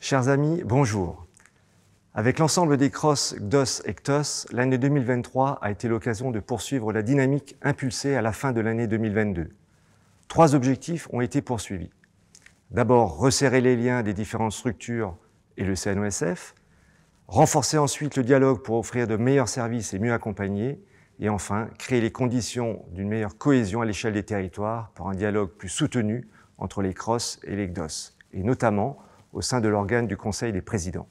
Chers amis, bonjour. Avec l'ensemble des CROSS, GDOS et CTOS, l'année 2023 a été l'occasion de poursuivre la dynamique impulsée à la fin de l'année 2022. 3 objectifs ont été poursuivis. D'abord, resserrer les liens des différentes structures et le CNOSF, renforcer ensuite le dialogue pour offrir de meilleurs services et mieux accompagner, et enfin, créer les conditions d'une meilleure cohésion à l'échelle des territoires pour un dialogue plus soutenu entre les CROSS et les GDOS, et notamment au sein de l'organe du Conseil des présidents.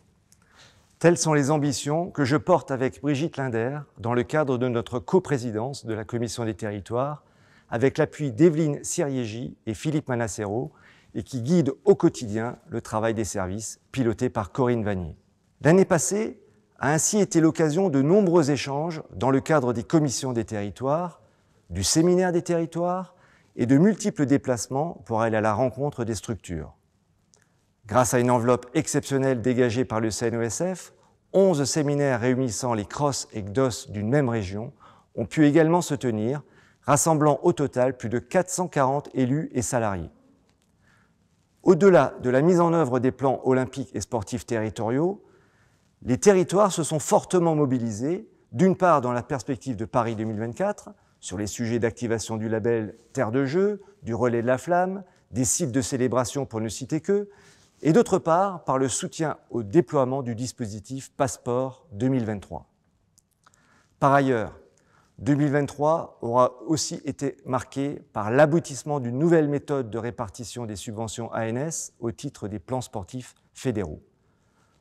Telles sont les ambitions que je porte avec Brigitte Linder dans le cadre de notre coprésidence de la Commission des territoires, avec l'appui d'Evelyne Siriégi et Philippe Manassero, et qui guident au quotidien le travail des services piloté par Corinne Vanier. L'année passée a ainsi été l'occasion de nombreux échanges dans le cadre des commissions des territoires, du séminaire des territoires et de multiples déplacements pour aller à la rencontre des structures. Grâce à une enveloppe exceptionnelle dégagée par le CNOSF, 11 séminaires réunissant les CROSS et GDOS d'une même région ont pu également se tenir, rassemblant au total plus de 440 élus et salariés. Au-delà de la mise en œuvre des plans olympiques et sportifs territoriaux, les territoires se sont fortement mobilisés, d'une part dans la perspective de Paris 2024, sur les sujets d'activation du label Terre de Jeux, du relais de la flamme, des sites de célébration pour ne citer que, et d'autre part par le soutien au déploiement du dispositif Passeport 2023. Par ailleurs, 2023 aura aussi été marqué par l'aboutissement d'une nouvelle méthode de répartition des subventions ANS au titre des plans sportifs fédéraux.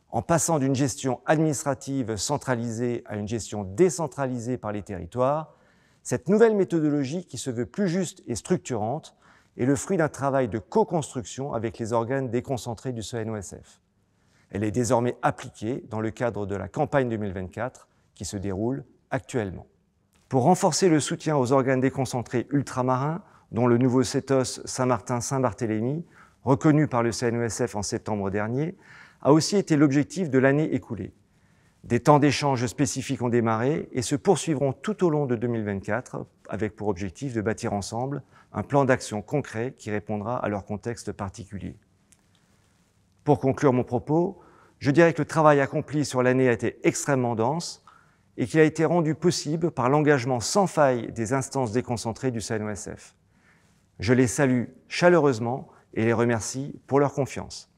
En passant d'une gestion administrative centralisée à une gestion décentralisée par les territoires, cette nouvelle méthodologie qui se veut plus juste et structurante est le fruit d'un travail de co-construction avec les organes déconcentrés du CNOSF. Elle est désormais appliquée dans le cadre de la campagne 2024 qui se déroule actuellement. Pour renforcer le soutien aux organes déconcentrés ultramarins, dont le nouveau CETOS Saint-Martin-Saint-Barthélemy, reconnu par le CNOSF en septembre dernier, a aussi été l'objectif de l'année écoulée. Des temps d'échange spécifiques ont démarré et se poursuivront tout au long de 2024 avec pour objectif de bâtir ensemble un plan d'action concret qui répondra à leur contexte particulier. Pour conclure mon propos, je dirais que le travail accompli sur l'année a été extrêmement dense et qu'il a été rendu possible par l'engagement sans faille des instances déconcentrées du CNOSF. Je les salue chaleureusement et les remercie pour leur confiance.